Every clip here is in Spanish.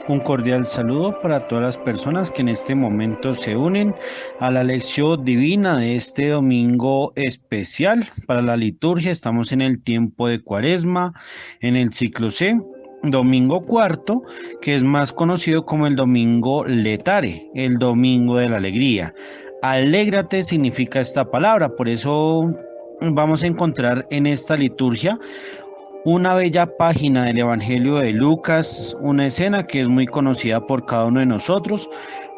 Un cordial saludo para todas las personas que en este momento se unen a la lección divina de este domingo especial para la liturgia. Estamos en el tiempo de Cuaresma, en el ciclo C, domingo cuarto, que es más conocido como el domingo letare, el domingo de la alegría. Alégrate significa esta palabra, por eso vamos a encontrar en esta liturgia una bella página del Evangelio de Lucas, una escena que es muy conocida por cada uno de nosotros,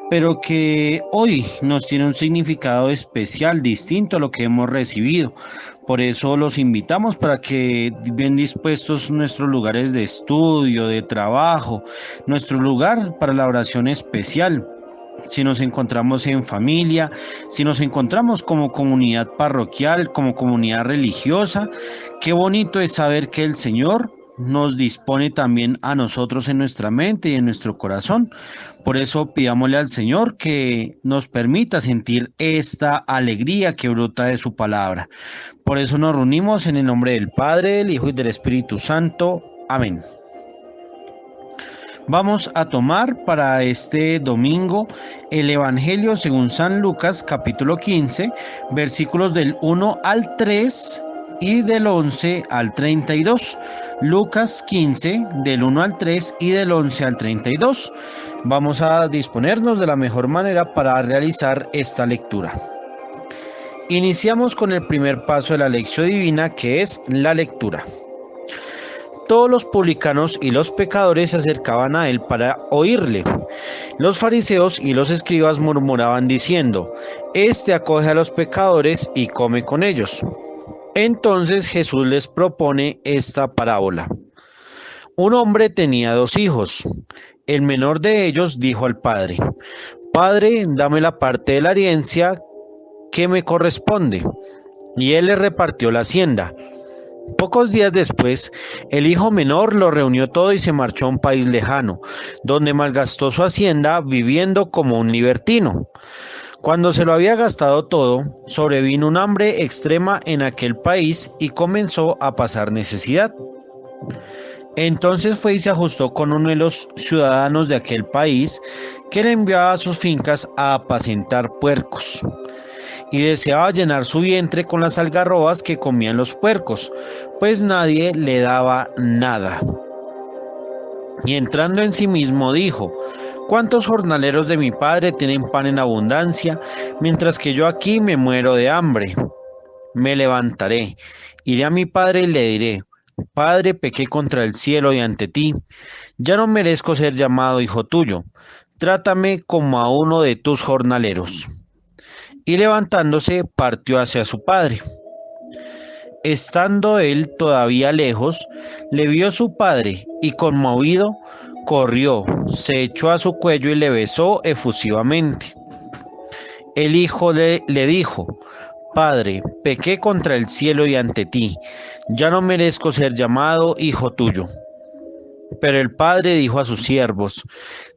pero que hoy nos tiene un significado especial, distinto a lo que hemos recibido. Por eso los invitamos para que bien dispuestos nuestros lugares de estudio, de trabajo, nuestro lugar para la oración especial. Si nos encontramos en familia, si nos encontramos como comunidad parroquial, como comunidad religiosa, qué bonito es saber que el Señor nos dispone también a nosotros en nuestra mente y en nuestro corazón. Por eso pidámosle al Señor que nos permita sentir esta alegría que brota de su palabra. Por eso nos reunimos en el nombre del Padre, del Hijo y del Espíritu Santo. Amén. Vamos a tomar para este domingo el Evangelio según San Lucas, capítulo 15, versículos del 1 al 3 y del 11 al 32. Lucas 15, del 1 al 3 y del 11 al 32. Vamos a disponernos de la mejor manera para realizar esta lectura. Iniciamos con el primer paso de la lección divina, que es la lectura. Todos los publicanos y los pecadores se acercaban a él para oírle. Los fariseos y los escribas murmuraban diciendo: Este acoge a los pecadores y come con ellos. Entonces Jesús les propone esta parábola. Un hombre tenía 2 hijos. El menor de ellos dijo al padre: Padre, dame la parte de la herencia que me corresponde. Y él le repartió la hacienda. Pocos días después, el hijo menor lo reunió todo y se marchó a un país lejano, donde malgastó su hacienda viviendo como un libertino. Cuando se lo había gastado todo, sobrevino un hambre extrema en aquel país y comenzó a pasar necesidad. Entonces fue y se ajustó con uno de los ciudadanos de aquel país, que le enviaba a sus fincas a apacentar puercos, y deseaba llenar su vientre con las algarrobas que comían los puercos, pues nadie le daba nada. Y entrando en sí mismo dijo: ¿Cuántos jornaleros de mi padre tienen pan en abundancia, mientras que yo aquí me muero de hambre? Me levantaré, iré a mi padre y le diré: Padre, pequé contra el cielo y ante ti, ya no merezco ser llamado hijo tuyo, trátame como a uno de tus jornaleros. Y levantándose partió hacia su padre. Estando él todavía lejos, le vio su padre y conmovido corrió, se echó a su cuello y le besó efusivamente. El hijo le dijo: Padre, pequé contra el cielo y ante ti, ya no merezco ser llamado hijo tuyo. Pero el padre dijo a sus siervos: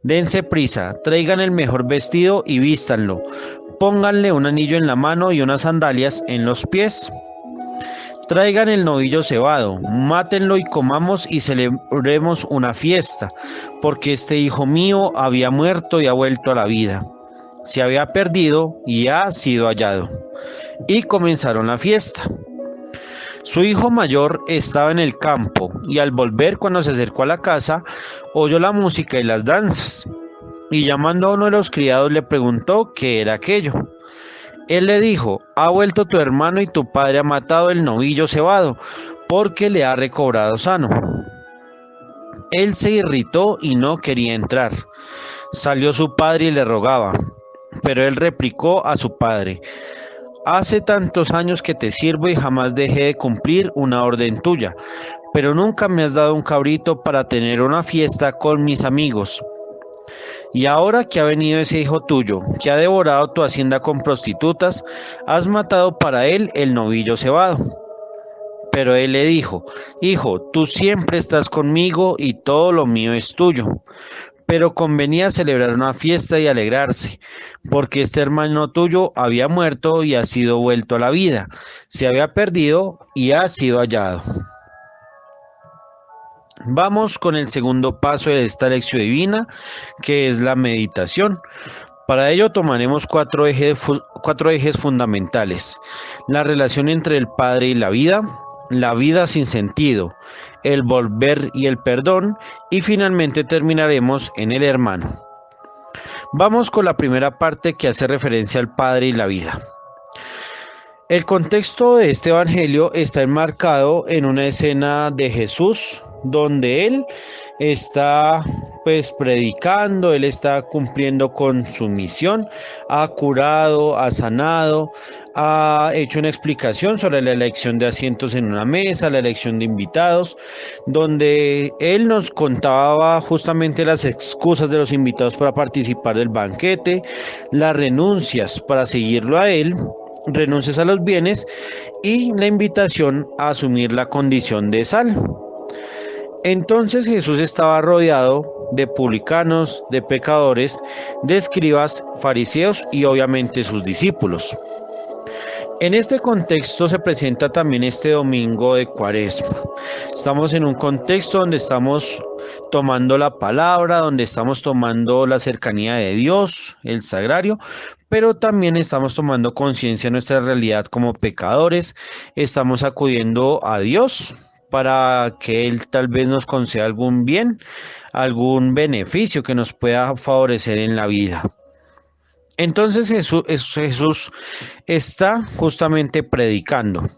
Dense prisa, traigan el mejor vestido y vístanlo, pónganle un anillo en la mano y unas sandalias en los pies. Traigan el novillo cebado, mátenlo y comamos y celebremos una fiesta, porque este hijo mío había muerto y ha vuelto a la vida. Se había perdido y ha sido hallado. Y comenzaron la fiesta. Su hijo mayor estaba en el campo, y al volver, cuando se acercó a la casa, oyó la música y las danzas. Y llamando a uno de los criados le preguntó qué era aquello. Él le dijo: Ha vuelto tu hermano y tu padre ha matado el novillo cebado, porque le ha recobrado sano. Él se irritó y no quería entrar. Salió su padre y le rogaba, pero él replicó a su padre: Hace tantos años que te sirvo y jamás dejé de cumplir una orden tuya, pero nunca me has dado un cabrito para tener una fiesta con mis amigos. Y ahora que ha venido ese hijo tuyo, que ha devorado tu hacienda con prostitutas, has matado para él el novillo cebado. Pero él le dijo: Hijo, tú siempre estás conmigo y todo lo mío es tuyo. Pero convenía celebrar una fiesta y alegrarse, porque este hermano tuyo había muerto y ha sido vuelto a la vida, se había perdido y ha sido hallado. Vamos con el segundo paso de esta lección divina, que es la meditación. Para ello tomaremos cuatro ejes fundamentales: la relación entre el Padre y la vida sin sentido, el volver y el perdón, y finalmente terminaremos en el hermano. Vamos con la primera parte, que hace referencia al Padre y la vida. El contexto de este evangelio está enmarcado en una escena de Jesús donde él está predicando, él está cumpliendo con su misión, ha curado, ha sanado, ha hecho una explicación sobre la elección de asientos en una mesa, la elección de invitados, donde él nos contaba justamente las excusas de los invitados para participar del banquete, las renuncias para seguirlo a él, renuncias a los bienes y la invitación a asumir la condición de sal. Entonces Jesús estaba rodeado de publicanos, de pecadores, de escribas, fariseos y obviamente sus discípulos. En este contexto se presenta también este domingo de Cuaresma. Estamos en un contexto donde estamos tomando la palabra, donde estamos tomando la cercanía de Dios, el sagrario, pero también estamos tomando conciencia de nuestra realidad como pecadores. Estamos acudiendo a Dios para que Él tal vez nos conceda algún bien, algún beneficio que nos pueda favorecer en la vida. Entonces Jesús está justamente predicando.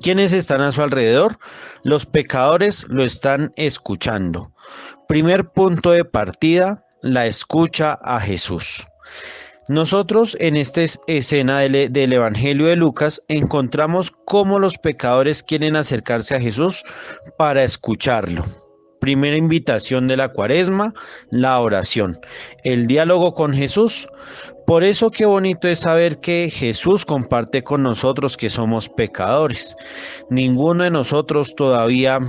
¿Quiénes están a su alrededor? Los pecadores lo están escuchando. Primer punto de partida, la escucha a Jesús. Nosotros en esta escena del Evangelio de Lucas encontramos cómo los pecadores quieren acercarse a Jesús para escucharlo. Primera invitación de la Cuaresma, la oración, el diálogo con Jesús. Por eso qué bonito es saber que Jesús comparte con nosotros que somos pecadores. Ninguno de nosotros todavía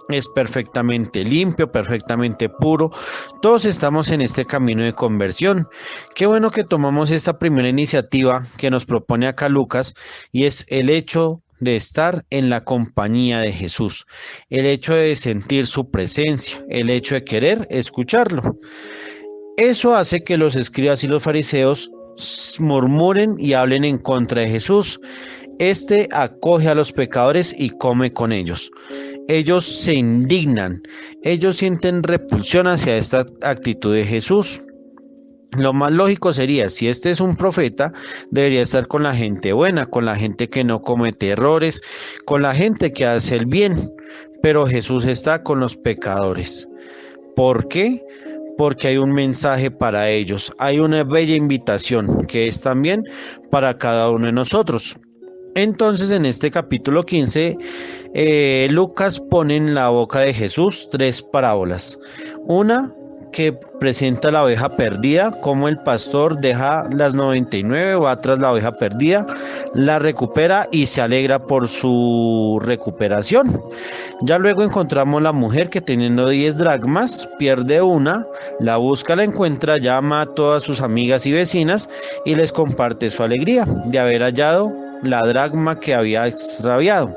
es perfectamente limpio, perfectamente puro. Todos estamos en este camino de conversión. Qué bueno que tomamos esta primera iniciativa que nos propone acá Lucas, y es el hecho de estar en la compañía de Jesús, el hecho de sentir su presencia, el hecho de querer escucharlo. Eso hace que los escribas y los fariseos murmuren y hablen en contra de Jesús. Este acoge a los pecadores y come con ellos. Ellos se indignan, ellos sienten repulsión hacia esta actitud de Jesús. Lo más lógico sería, si este es un profeta, debería estar con la gente buena, con la gente que no comete errores, con la gente que hace el bien. Pero Jesús está con los pecadores. ¿Por qué? Porque hay un mensaje para ellos, hay una bella invitación que es también para cada uno de nosotros. Entonces en este capítulo 15, Lucas pone en la boca de Jesús 3 parábolas. Una que presenta la oveja perdida, cómo el pastor deja las 99, va tras la oveja perdida, la recupera y se alegra por su recuperación. Ya luego encontramos la mujer que, teniendo 10 dracmas, pierde una, la busca, la encuentra, llama a todas sus amigas y vecinas y les comparte su alegría de haber hallado la dracma que había extraviado.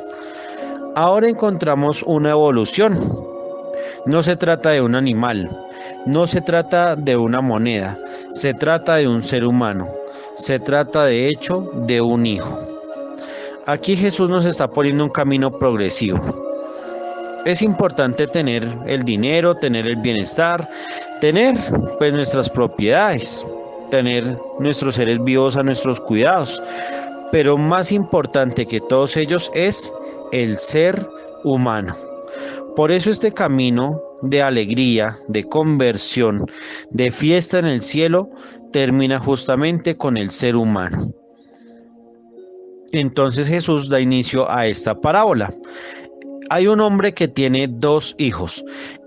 Ahora encontramos una evolución. No se trata de un animal, no se trata de una moneda, se trata de un ser humano, se trata de hecho de un hijo. Aquí Jesús nos está poniendo un camino progresivo. Es importante tener el dinero, tener el bienestar, tener nuestras propiedades, tener nuestros seres vivos a nuestros cuidados, pero más importante que todos ellos es el ser humano. Por eso este camino de alegría, de conversión, de fiesta en el cielo, termina justamente con el ser humano. Entonces Jesús da inicio a esta parábola. Hay un hombre que tiene 2 hijos.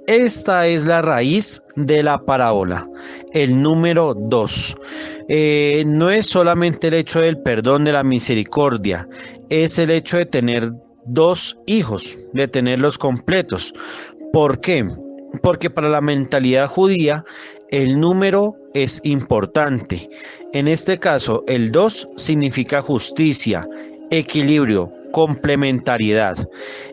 Esta es la raíz de la parábola, el número 2. No es solamente el hecho del perdón, de la misericordia, es el hecho de tener 2 hijos, de tenerlos completos. ¿Por qué? Porque para la mentalidad judía el número es importante. En este caso, el 2 significa justicia, equilibrio, complementariedad.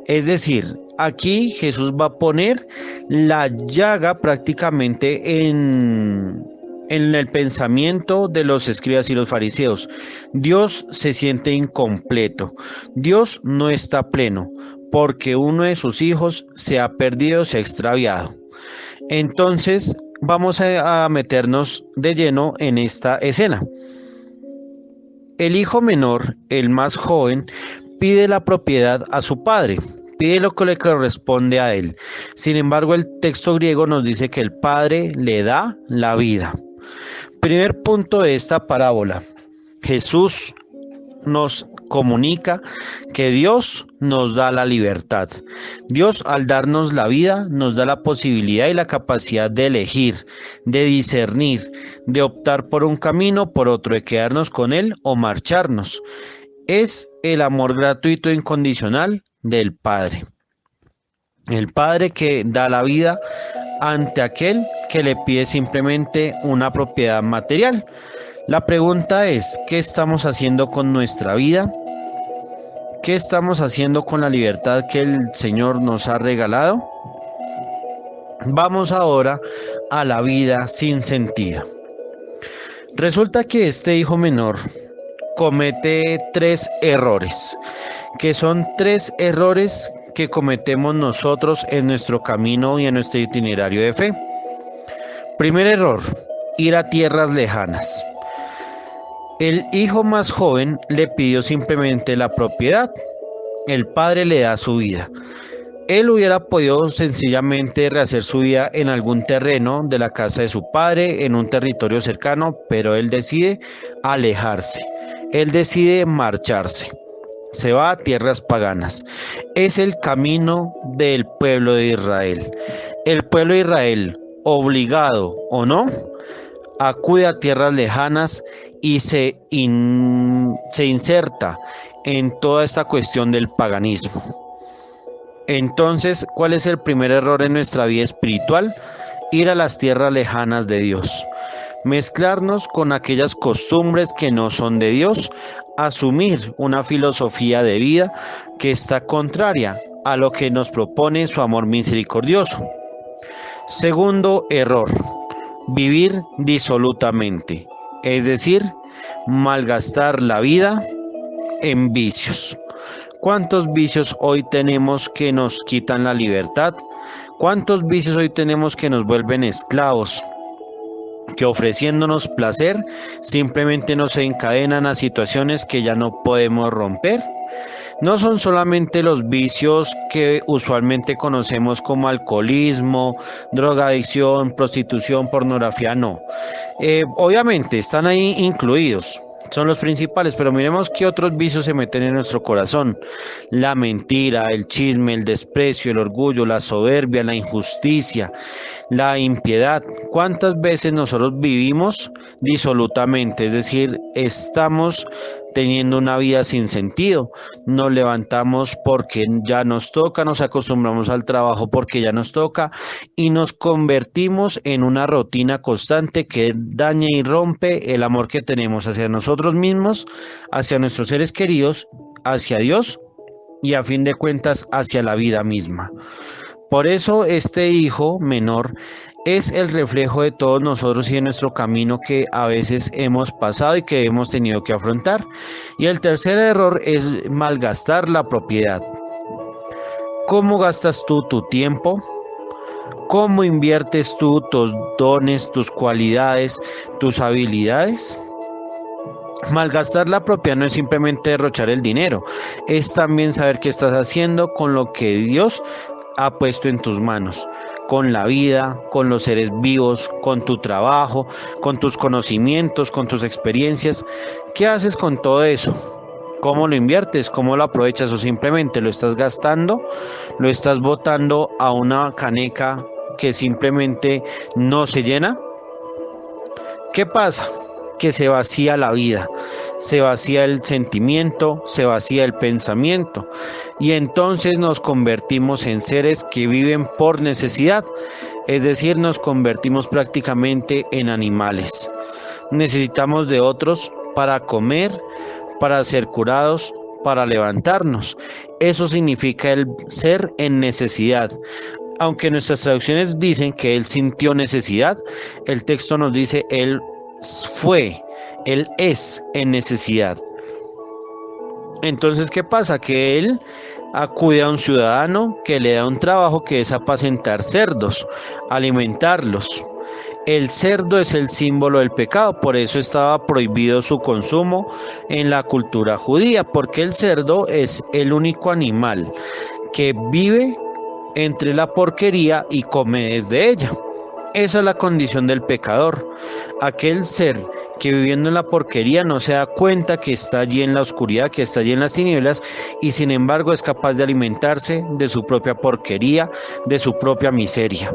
Es decir, aquí Jesús va a poner la llaga prácticamente en el pensamiento de los escribas y los fariseos. Dios se siente incompleto. Dios no está pleno porque uno de sus hijos se ha perdido, se ha extraviado. Entonces vamos a meternos de lleno en esta escena. El hijo menor, el más joven, pide la propiedad a su padre, pide lo que le corresponde a él. Sin embargo, el texto griego nos dice que el padre le da la vida. Primer punto de esta parábola. Jesús nos comunica que Dios nos da la libertad. Dios, al darnos la vida, nos da la posibilidad y la capacidad de elegir, de discernir, de optar por un camino, por otro, de quedarnos con él o marcharnos. Es el amor gratuito e incondicional del Padre. El Padre que da la vida ante aquel que le pide simplemente una propiedad material. La pregunta es, ¿qué estamos haciendo con nuestra vida? ¿Qué estamos haciendo con la libertad que el Señor nos ha regalado? Vamos ahora a la vida sin sentido. Resulta que este hijo menor comete 3 errores, que son 3 errores que cometemos nosotros en nuestro camino y en nuestro itinerario de fe. Primer error, ir a tierras lejanas. El hijo más joven le pidió simplemente la propiedad. El padre le da su vida. Él hubiera podido sencillamente rehacer su vida en algún terreno de la casa de su padre, en un territorio cercano, pero él decide alejarse. Él decide marcharse. Se va a tierras paganas. Es el camino del pueblo de Israel. El pueblo de Israel, obligado o no, acude a tierras lejanas y se inserta en toda esta cuestión del paganismo. Entonces, ¿cuál es el primer error en nuestra vida espiritual? Ir a las tierras lejanas de Dios. Mezclarnos con aquellas costumbres que no son de Dios, asumir una filosofía de vida que está contraria a lo que nos propone su amor misericordioso. Segundo error, vivir disolutamente, es decir, malgastar la vida en vicios. ¿Cuántos vicios hoy tenemos que nos quitan la libertad? ¿Cuántos vicios hoy tenemos que nos vuelven esclavos? Que ofreciéndonos placer simplemente nos encadenan a situaciones que ya no podemos romper. No son solamente los vicios que usualmente conocemos como alcoholismo, drogadicción, prostitución, pornografía, no. Obviamente están ahí incluidos, son los principales, pero miremos qué otros vicios se meten en nuestro corazón. La mentira, el chisme, el desprecio, el orgullo, la soberbia, la injusticia, la impiedad. ¿Cuántas veces nosotros vivimos disolutamente? Es decir, estamos teniendo una vida sin sentido. Nos levantamos porque ya nos toca, nos acostumbramos al trabajo porque ya nos toca y nos convertimos en una rutina constante que daña y rompe el amor que tenemos hacia nosotros mismos, hacia nuestros seres queridos, hacia Dios y a fin de cuentas hacia la vida misma. Por eso este hijo menor es el reflejo de todos nosotros y de nuestro camino que a veces hemos pasado y que hemos tenido que afrontar. Y el tercer error es malgastar la propiedad. ¿Cómo gastas tú tu tiempo? ¿Cómo inviertes tú tus dones, tus cualidades, tus habilidades? Malgastar la propiedad no es simplemente derrochar el dinero, es también saber qué estás haciendo con lo que Dios ha puesto en tus manos, con la vida, con los seres vivos, con tu trabajo, con tus conocimientos, con tus experiencias. ¿Qué haces con todo eso? ¿Cómo lo inviertes? ¿Cómo lo aprovechas? ¿O simplemente lo estás gastando? ¿Lo estás botando a una caneca que simplemente no se llena? ¿Qué pasa? Que se vacía la vida, se vacía el sentimiento, se vacía el pensamiento y entonces nos convertimos en seres que viven por necesidad, es decir, nos convertimos prácticamente en animales. Necesitamos de otros para comer, para ser curados, para levantarnos. Eso significa el ser en necesidad. Aunque nuestras traducciones dicen que él sintió necesidad, el texto nos dice él es en necesidad. Entonces, ¿qué pasa? Que él acude a un ciudadano que le da un trabajo que es apacentar cerdos, alimentarlos. El cerdo es el símbolo del pecado, por eso estaba prohibido su consumo en la cultura judía, porque el cerdo es el único animal que vive entre la porquería y come desde ella. Esa es la condición del pecador, aquel ser que viviendo en la porquería no se da cuenta que está allí en la oscuridad, que está allí en las tinieblas, y sin embargo es capaz de alimentarse de su propia porquería, de su propia miseria.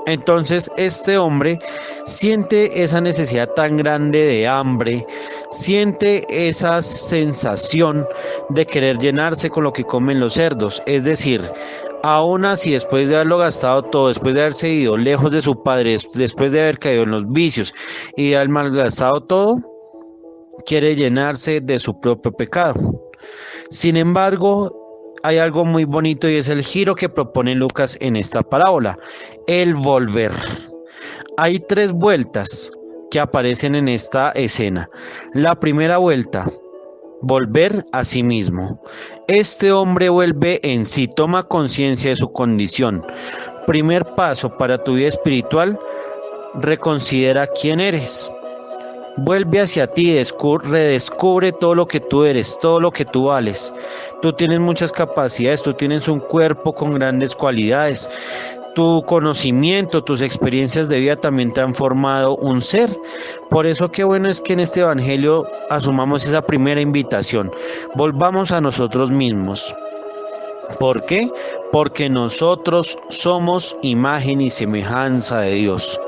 Entonces este hombre siente esa necesidad tan grande de hambre, siente esa sensación de querer llenarse con lo que comen los cerdos, es decir, aún así después de haberlo gastado todo, después de haberse ido lejos de su padre, después de haber caído en los vicios y de haber malgastado todo, quiere llenarse de su propio pecado. Sin embargo, hay algo muy bonito y es el giro que propone Lucas en esta parábola, el volver. Hay 3 vueltas que aparecen en esta escena. La primera vuelta, volver a sí mismo. Este hombre vuelve en sí, toma conciencia de su condición. Primer paso para tu vida espiritual, reconsidera quién eres. Vuelve hacia ti, redescubre todo lo que tú eres, todo lo que tú vales. Tú tienes muchas capacidades, tú tienes un cuerpo con grandes cualidades. Tu conocimiento, tus experiencias de vida también te han formado un ser. Por eso qué bueno es que en este evangelio asumamos esa primera invitación. Volvamos a nosotros mismos. ¿Por qué? Porque nosotros somos imagen y semejanza de Dios.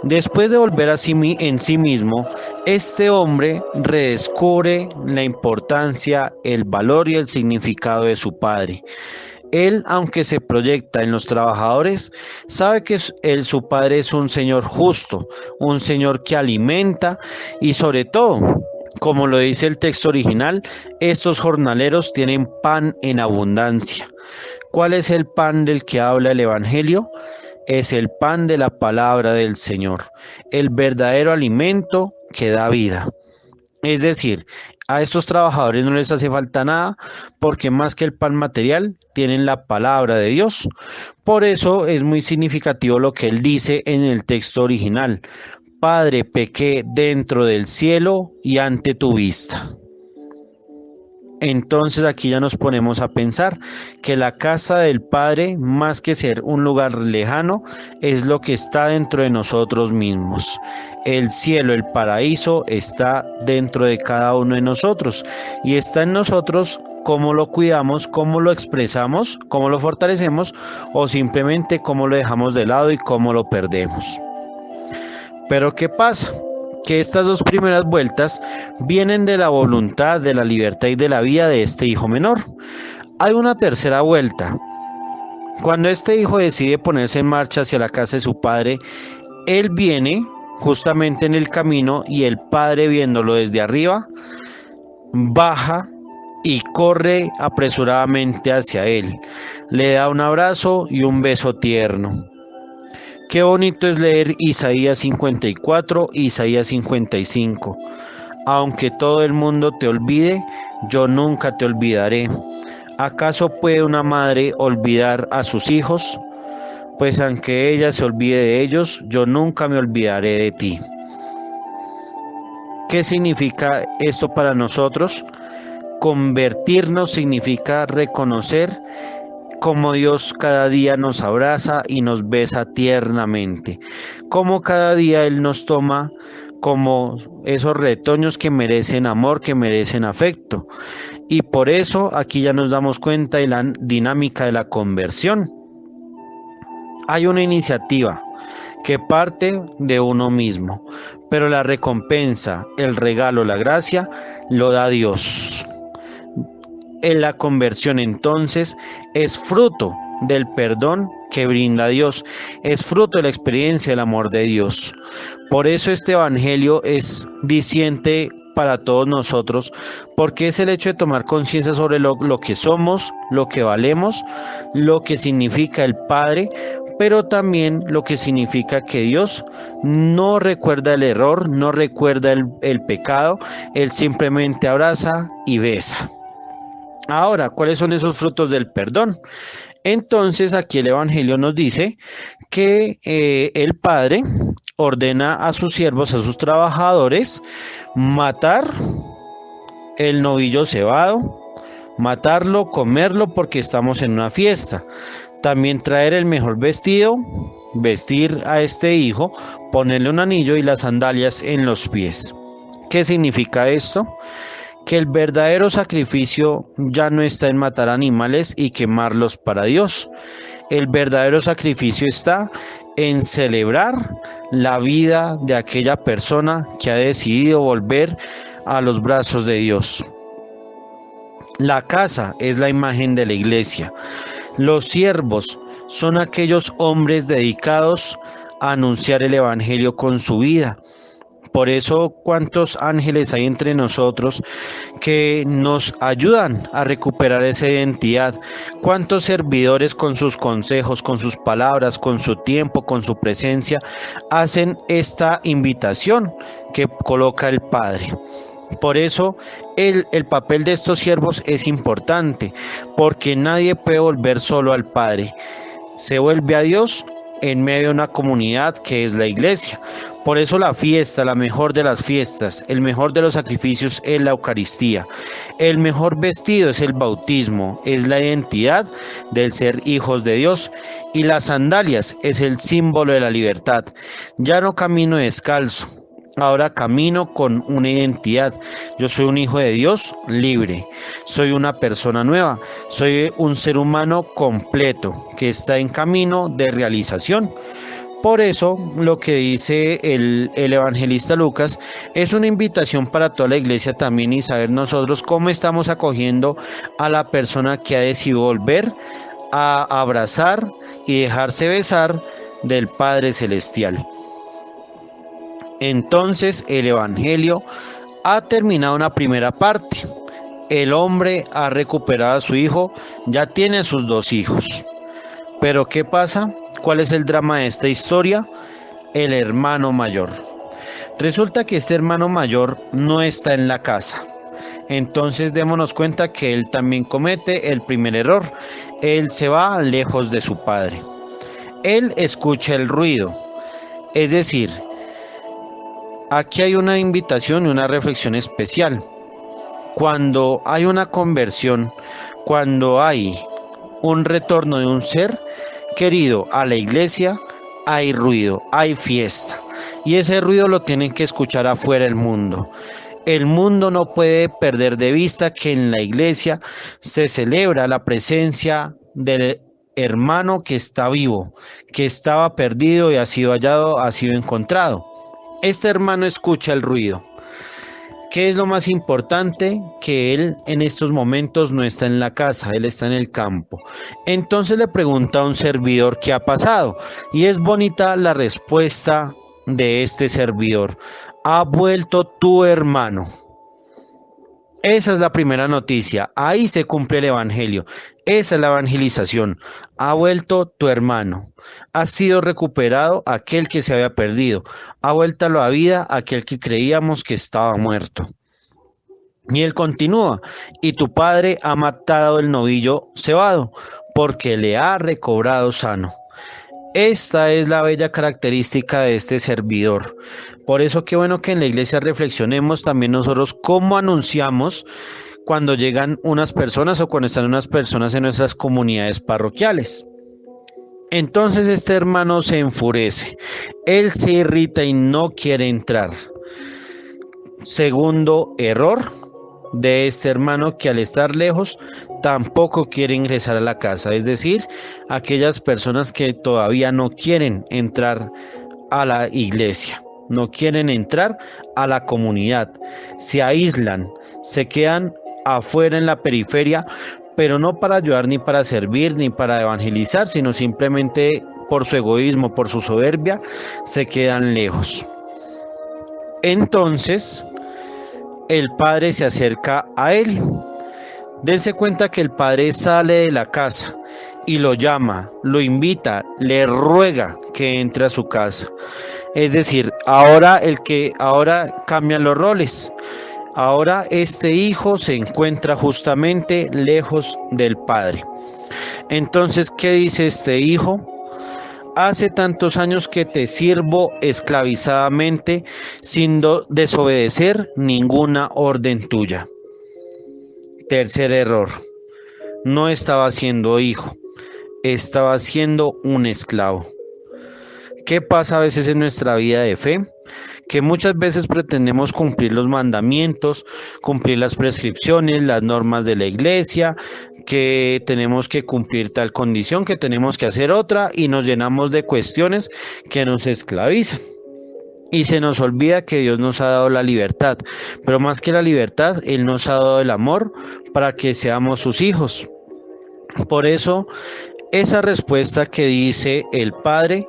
Después de volver en sí mismo, este hombre redescubre la importancia, el valor y el significado de su padre. Él, aunque se proyecta en los trabajadores, sabe que su padre es un Señor justo, un Señor que alimenta y sobre todo, como lo dice el texto original, estos jornaleros tienen pan en abundancia. ¿Cuál es el pan del que habla el Evangelio? Es el pan de la palabra del Señor, el verdadero alimento que da vida. Es decir, a estos trabajadores no les hace falta nada porque más que el pan material tienen la palabra de Dios. Por eso es muy significativo lo que él dice en el texto original. Padre, pequé dentro del cielo y ante tu vista. Entonces aquí ya nos ponemos a pensar que la casa del Padre, más que ser un lugar lejano, es lo que está dentro de nosotros mismos. El cielo, el paraíso, está dentro de cada uno de nosotros y está en nosotros cómo lo cuidamos, cómo lo expresamos, cómo lo fortalecemos o simplemente cómo lo dejamos de lado y cómo lo perdemos. Pero ¿qué pasa? Que estas 2 primeras vueltas vienen de la voluntad, de la libertad y de la vida de este hijo menor. Hay una tercera vuelta. Cuando este hijo decide ponerse en marcha hacia la casa de su padre, él viene justamente en el camino y el padre, viéndolo desde arriba, baja y corre apresuradamente hacia él. Le da un abrazo y un beso tierno. Qué bonito es leer Isaías 54, Isaías 55. Aunque todo el mundo te olvide, yo nunca te olvidaré. ¿Acaso puede una madre olvidar a sus hijos? Pues aunque ella se olvide de ellos, yo nunca me olvidaré de ti. ¿Qué significa esto para nosotros? Convertirnos significa reconocer cómo Dios cada día nos abraza y nos besa tiernamente, cómo cada día Él nos toma como esos retoños que merecen amor, que merecen afecto. Y por eso aquí ya nos damos cuenta de la dinámica de la conversión. Hay una iniciativa que parte de uno mismo, pero la recompensa, el regalo, la gracia, lo da Dios. En la conversión entonces es fruto del perdón que brinda Dios, es fruto de la experiencia del amor de Dios. Por eso este evangelio es diciente para todos nosotros, porque es el hecho de tomar conciencia sobre lo que somos, lo que valemos, lo que significa el Padre, pero también lo que significa que Dios no recuerda el error, no recuerda el pecado, Él simplemente abraza y besa. Ahora, ¿cuáles son esos frutos del perdón? Entonces aquí el Evangelio nos dice que el Padre ordena a sus siervos, a sus trabajadores, matar el novillo cebado, matarlo, comerlo porque estamos en una fiesta. También traer el mejor vestido, vestir a este hijo, ponerle un anillo y las sandalias en los pies. ¿Qué significa esto? Que el verdadero sacrificio ya no está en matar animales y quemarlos para Dios. El verdadero sacrificio está en celebrar la vida de aquella persona que ha decidido volver a los brazos de Dios. La casa es la imagen de la iglesia. Los siervos son aquellos hombres dedicados a anunciar el evangelio con su vida. Por eso, ¿cuántos ángeles hay entre nosotros que nos ayudan a recuperar esa identidad? ¿Cuántos servidores con sus consejos, con sus palabras, con su tiempo, con su presencia, hacen esta invitación que coloca el Padre? Por eso el papel de estos siervos es importante, porque nadie puede volver solo al Padre. Se vuelve a Dios en medio de una comunidad que es la iglesia. Por eso la fiesta, la mejor de las fiestas, el mejor de los sacrificios es la Eucaristía. El mejor vestido es el bautismo, es la identidad del ser hijos de Dios. Y las sandalias es el símbolo de la libertad. Ya no camino descalzo. Ahora camino con una identidad. Yo soy un hijo de Dios libre. Soy una persona nueva. Soy un ser humano completo que está en camino de realización. Por eso lo que dice el evangelista Lucas es una invitación para toda la iglesia también y saber nosotros cómo estamos acogiendo a la persona que ha decidido volver a abrazar y dejarse besar del Padre Celestial. Entonces el Evangelio ha terminado una primera parte. El hombre ha recuperado a su hijo, ya tiene a sus 2 hijos. Pero ¿qué pasa? ¿Cuál es el drama de esta historia? El hermano mayor. Resulta que este hermano mayor no está en la casa. Entonces démonos cuenta que él también comete el primer error. Él se va lejos de su padre. Él escucha el ruido. Es decir, aquí hay una invitación y una reflexión especial. Cuando hay una conversión, cuando hay un retorno de un ser querido a la iglesia, hay ruido, hay fiesta. Y ese ruido lo tienen que escuchar afuera el mundo. El mundo no puede perder de vista que en la iglesia se celebra la presencia del hermano que está vivo, que estaba perdido y ha sido hallado, ha sido encontrado. Este hermano escucha el ruido. ¿Qué es lo más importante? Que él en estos momentos no está en la casa, él está en el campo. Entonces le pregunta a un servidor qué ha pasado. Y es bonita la respuesta de este servidor. Ha vuelto tu hermano. Esa es la primera noticia. Ahí se cumple el evangelio. Esa es la evangelización. Ha vuelto tu hermano. Ha sido recuperado aquel que se había perdido. Ha vuelto a la vida aquel que creíamos que estaba muerto. Y él continúa. Y tu padre ha matado el novillo cebado, porque le ha recobrado sano. Esta es la bella característica de este servidor. Por eso qué bueno que en la iglesia reflexionemos también nosotros cómo anunciamos cuando llegan unas personas o cuando están unas personas en nuestras comunidades parroquiales. Entonces este hermano se enfurece, él se irrita y no quiere entrar. Segundo error de este hermano, que al estar lejos tampoco quiere ingresar a la casa, es decir, aquellas personas que todavía no quieren entrar a la iglesia, no quieren entrar a la comunidad, se aíslan, se quedan afuera en la periferia, pero no para ayudar ni para servir ni para evangelizar, sino simplemente por su egoísmo, por su soberbia, se quedan lejos. Entonces el padre se acerca a él. Dense cuenta que el padre sale de la casa y lo llama, lo invita, le ruega que entre a su casa. Es decir, ahora cambian los roles. Ahora este hijo se encuentra justamente lejos del padre. Entonces, ¿qué dice este hijo? Hace tantos años que te sirvo esclavizadamente sin desobedecer ninguna orden tuya. Tercer error. No estaba siendo hijo, estaba siendo un esclavo. ¿Qué pasa a veces en nuestra vida de fe? Que muchas veces pretendemos cumplir los mandamientos, cumplir las prescripciones, las normas de la iglesia, que tenemos que cumplir tal condición, que tenemos que hacer otra, y nos llenamos de cuestiones que nos esclavizan. Y se nos olvida que Dios nos ha dado la libertad, pero más que la libertad, Él nos ha dado el amor para que seamos sus hijos. Por eso, esa respuesta que dice el Padre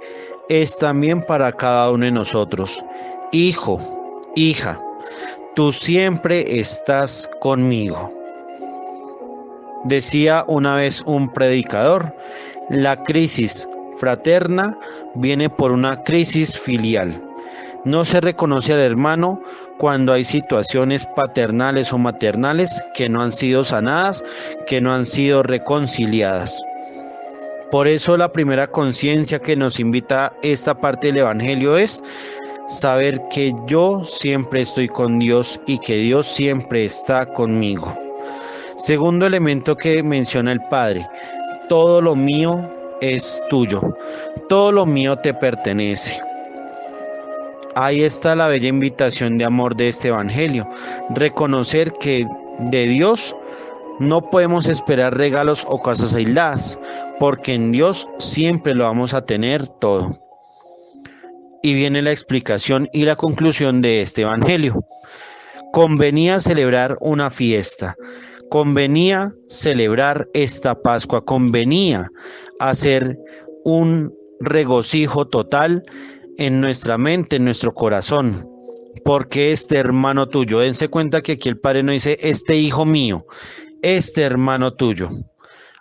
es también para cada uno de nosotros. Hijo, hija, tú siempre estás conmigo. Decía una vez un predicador, la crisis fraterna viene por una crisis filial. No se reconoce al hermano cuando hay situaciones paternales o maternales que no han sido sanadas, que no han sido reconciliadas. Por eso la primera conciencia que nos invita esta parte del Evangelio es saber que yo siempre estoy con Dios y que Dios siempre está conmigo. Segundo elemento que menciona el Padre, todo lo mío es tuyo, todo lo mío te pertenece. Ahí está la bella invitación de amor de este Evangelio, reconocer que de Dios no podemos esperar regalos o cosas aisladas, porque en Dios siempre lo vamos a tener todo. Y viene la explicación y la conclusión de este Evangelio. Convenía celebrar una fiesta, convenía celebrar esta Pascua, convenía hacer un regocijo total en nuestra mente, en nuestro corazón, porque este hermano tuyo, dense cuenta que aquí el Padre no dice este hijo mío, este hermano tuyo,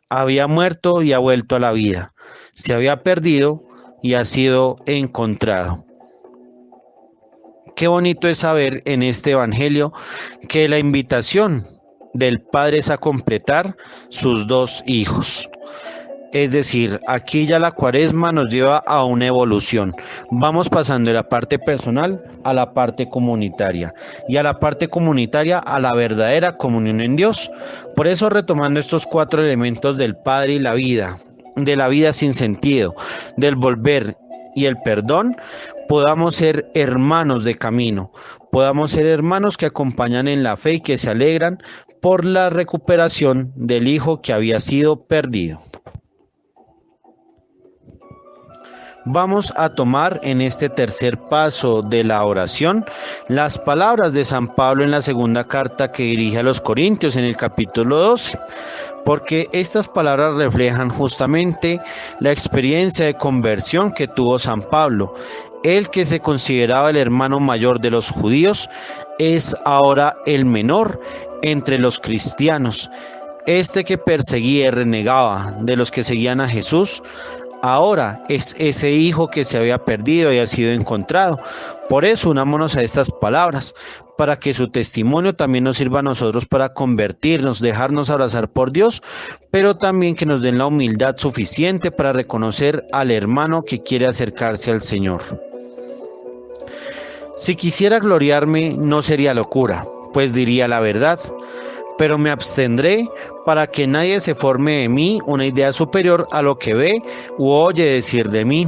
había muerto y ha vuelto a la vida, se había perdido y ha sido encontrado. Qué bonito es saber en este Evangelio que la invitación del Padre es a completar sus dos hijos. Es decir, aquí ya la Cuaresma nos lleva a una evolución. Vamos pasando de la parte personal a la parte comunitaria y a la parte comunitaria a la verdadera comunión en Dios. Por eso, retomando estos 4 elementos del Padre y la vida, de la vida sin sentido, del volver y el perdón, podamos ser hermanos de camino, podamos ser hermanos que acompañan en la fe y que se alegran por la recuperación del hijo que había sido perdido. Vamos a tomar en este tercer paso de la oración las palabras de San Pablo en la segunda carta que dirige a los Corintios en el capítulo 12, porque estas palabras reflejan justamente la experiencia de conversión que tuvo San Pablo. Él, que se consideraba el hermano mayor de los judíos, es ahora el menor entre los cristianos. Este que perseguía y renegaba de los que seguían a Jesús, ahora es ese hijo que se había perdido y ha sido encontrado. Por eso unámonos a estas palabras, para que su testimonio también nos sirva a nosotros para convertirnos, dejarnos abrazar por Dios, pero también que nos den la humildad suficiente para reconocer al hermano que quiere acercarse al Señor. Si quisiera gloriarme, no sería locura, pues diría la verdad, pero me abstendré para que nadie se forme de mí una idea superior a lo que ve u oye decir de mí.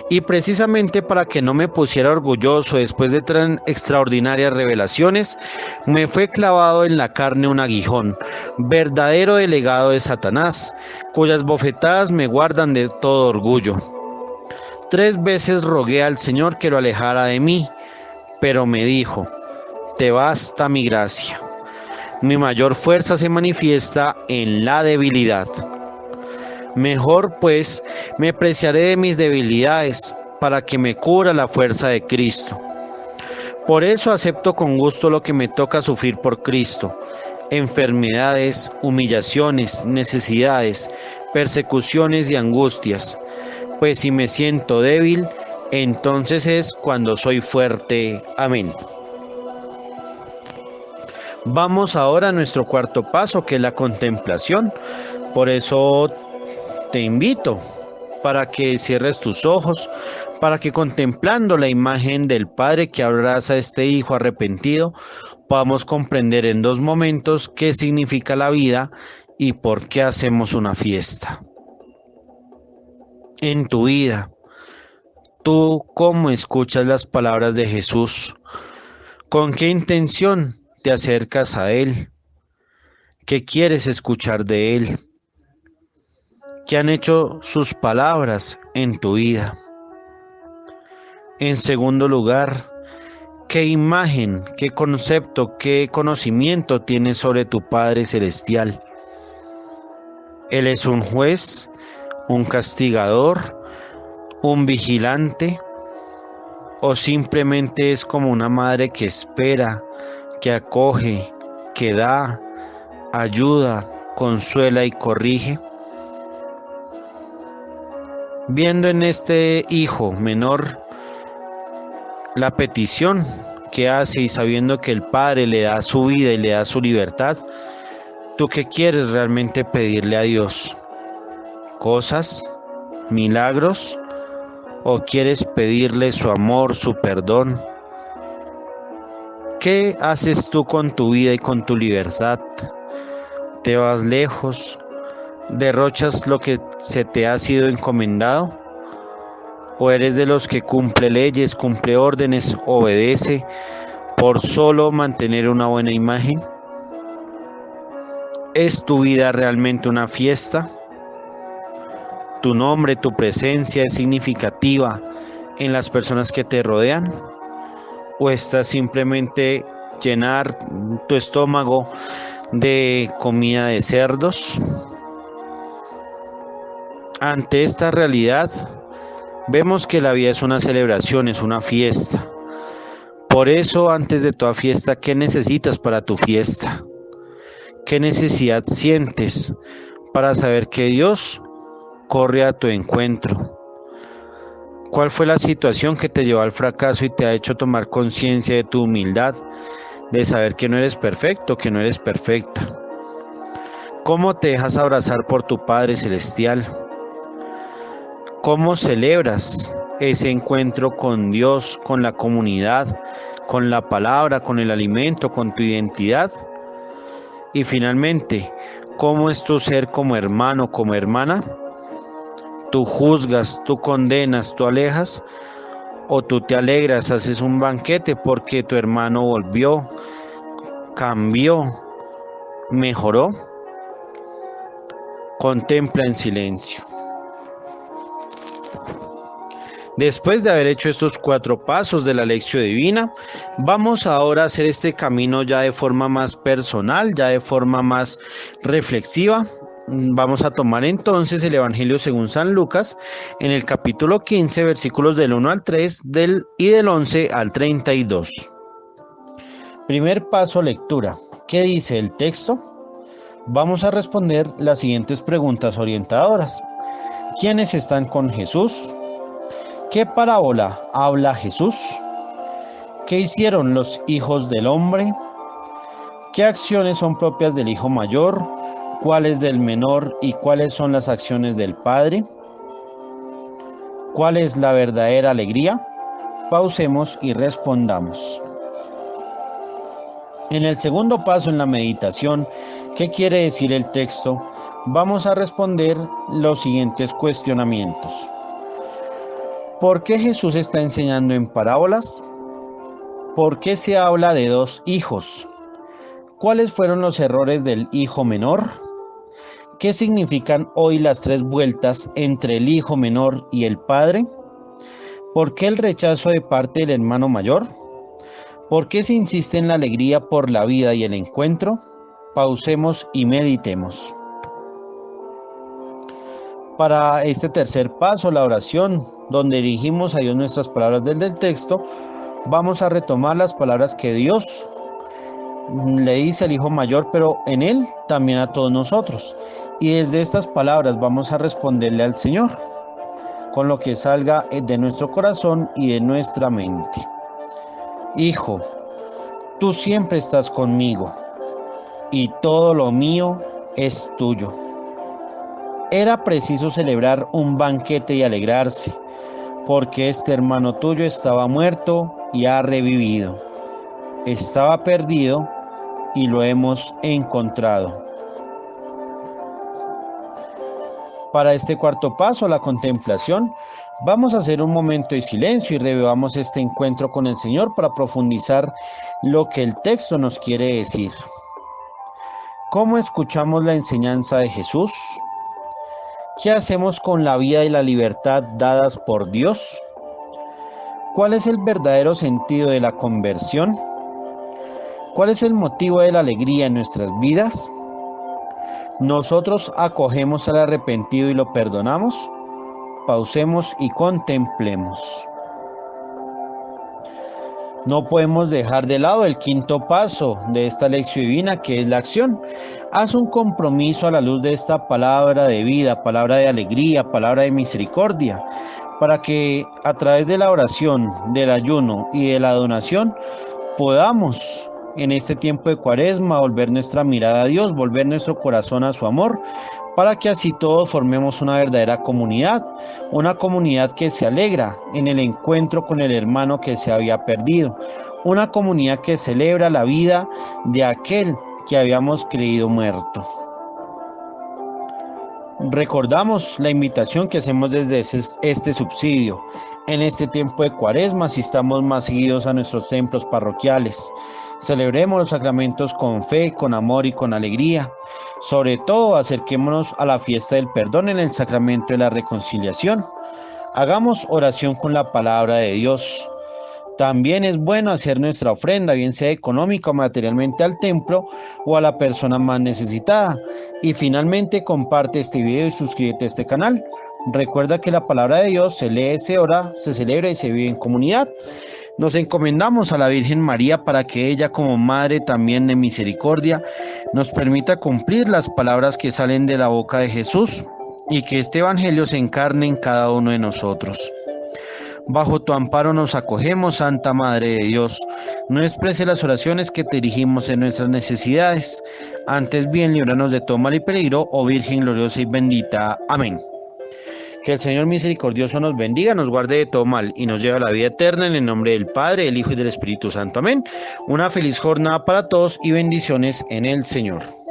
Y precisamente para que no me pusiera orgulloso después de tan extraordinarias revelaciones, me fue clavado en la carne un aguijón, verdadero delegado de Satanás, cuyas bofetadas me guardan de todo orgullo. 3 veces rogué al Señor que lo alejara de mí, pero me dijo: te basta mi gracia. Mi mayor fuerza se manifiesta en la debilidad. Mejor pues me preciaré de mis debilidades para que me cubra la fuerza de Cristo. Por eso acepto con gusto lo que me toca sufrir por Cristo: enfermedades, humillaciones, necesidades, persecuciones y angustias. Pues si me siento débil, entonces es cuando soy fuerte. Amén. Vamos ahora a nuestro cuarto paso, que es la contemplación. Por eso te invito para que cierres tus ojos, para que contemplando la imagen del Padre que abraza a este Hijo arrepentido, podamos comprender en 2 momentos qué significa la vida y por qué hacemos una fiesta. En tu vida, ¿tú cómo escuchas las palabras de Jesús? ¿Con qué intención te acercas a Él? ¿Qué quieres escuchar de Él? ¿Qué han hecho sus palabras en tu vida? En segundo lugar, ¿qué imagen, qué concepto, qué conocimiento tienes sobre tu Padre Celestial? ¿Él es un juez, un castigador, un vigilante, o simplemente es como una madre que espera, que acoge, que da, ayuda, consuela y corrige? Viendo en este hijo menor la petición que hace y sabiendo que el Padre le da su vida y le da su libertad, ¿tú qué quieres realmente pedirle a Dios? ¿Cosas? ¿Milagros? ¿O quieres pedirle su amor, su perdón? ¿Qué haces tú con tu vida y con tu libertad? ¿Te vas lejos? ¿Derrochas lo que se te ha sido encomendado? ¿O eres de los que cumple leyes, cumple órdenes, obedece por solo mantener una buena imagen? ¿Es tu vida realmente una fiesta? ¿Tu nombre, tu presencia es significativa en las personas que te rodean? ¿O estás simplemente llenar tu estómago de comida de cerdos? Ante esta realidad, vemos que la vida es una celebración, es una fiesta. Por eso, antes de toda fiesta, ¿qué necesitas para tu fiesta? ¿Qué necesidad sientes para saber que Dios corre a tu encuentro? ¿Cuál fue la situación que te llevó al fracaso y te ha hecho tomar conciencia de tu humildad, de saber que no eres perfecto, que no eres perfecta? ¿Cómo te dejas abrazar por tu Padre Celestial? ¿Cómo celebras ese encuentro con Dios, con la comunidad, con la palabra, con el alimento, con tu identidad? Y finalmente, ¿cómo es tu ser como hermano, como hermana? ¿Tú juzgas, tú condenas, tú alejas? ¿O tú te alegras, haces un banquete porque tu hermano volvió, cambió, mejoró? Contempla en silencio. Después de haber hecho estos 4 pasos de la lección divina, vamos ahora a hacer este camino ya de forma más personal, ya de forma más reflexiva. Vamos a tomar entonces el Evangelio según San Lucas en el capítulo 15, versículos del 1 al 3 y del 11 al 32. Primer paso, lectura. ¿Qué dice el texto? Vamos a responder las siguientes preguntas orientadoras. ¿Quiénes están con Jesús? ¿Qué parábola habla Jesús? ¿Qué hicieron los hijos del hombre? ¿Qué acciones son propias del hijo mayor? ¿Cuáles del menor? ¿Y cuáles son las acciones del padre? ¿Cuál es la verdadera alegría? Pausemos y respondamos. En el segundo paso en la meditación, ¿qué quiere decir el texto? Vamos a responder los siguientes cuestionamientos. ¿Por qué Jesús está enseñando en parábolas? ¿Por qué se habla de 2 hijos? ¿Cuáles fueron los errores del hijo menor? ¿Qué significan hoy las 3 vueltas entre el hijo menor y el padre? ¿Por qué el rechazo de parte del hermano mayor? ¿Por qué se insiste en la alegría por la vida y el encuentro? Pausemos y meditemos. Para este tercer paso, la oración, donde dirigimos a Dios nuestras palabras del texto, vamos a retomar las palabras que Dios le dice al hijo mayor, pero en él también a todos nosotros. Y desde estas palabras vamos a responderle al Señor con lo que salga de nuestro corazón y de nuestra mente. Hijo, tú siempre estás conmigo y todo lo mío es tuyo. Era preciso celebrar un banquete y alegrarse, porque este hermano tuyo estaba muerto y ha revivido. Estaba perdido y lo hemos encontrado. Para este cuarto paso, la contemplación, vamos a hacer un momento de silencio y revivamos este encuentro con el Señor para profundizar lo que el texto nos quiere decir. ¿Cómo escuchamos la enseñanza de Jesús? ¿Qué hacemos con la vida y la libertad dadas por Dios? ¿Cuál es el verdadero sentido de la conversión? ¿Cuál es el motivo de la alegría en nuestras vidas? ¿Nosotros acogemos al arrepentido y lo perdonamos? Pausemos y contemplemos. No podemos dejar de lado el quinto paso de esta lección divina, que es la acción. Haz un compromiso a la luz de esta palabra de vida, palabra de alegría, palabra de misericordia, para que a través de la oración, del ayuno y de la donación podamos en este tiempo de Cuaresma volver nuestra mirada a Dios, volver nuestro corazón a su amor, para que así todos formemos una verdadera comunidad, una comunidad que se alegra en el encuentro con el hermano que se había perdido, una comunidad que celebra la vida de aquel que habíamos creído muerto. Recordamos la invitación que hacemos desde este subsidio. En este tiempo de Cuaresma asistamos más seguidos a nuestros templos parroquiales. Celebremos los sacramentos con fe, con amor y con alegría. Sobre todo, acerquémonos a la fiesta del perdón en el sacramento de la reconciliación. Hagamos oración con la palabra de Dios. También es bueno hacer nuestra ofrenda, bien sea económica o materialmente, al templo o a la persona más necesitada. Y finalmente, comparte este video y suscríbete a este canal. Recuerda que la palabra de Dios se lee, se ora, se celebra y se vive en comunidad. Nos encomendamos a la Virgen María para que ella, como Madre también de misericordia, nos permita cumplir las palabras que salen de la boca de Jesús y que este evangelio se encarne en cada uno de nosotros. Bajo tu amparo nos acogemos, Santa Madre de Dios. No exprese las oraciones que te dirigimos en nuestras necesidades. Antes bien, líbranos de todo mal y peligro, oh Virgen gloriosa y bendita. Amén. Que el Señor misericordioso nos bendiga, nos guarde de todo mal y nos lleve a la vida eterna, en el nombre del Padre, del Hijo y del Espíritu Santo. Amén. Una feliz jornada para todos y bendiciones en el Señor.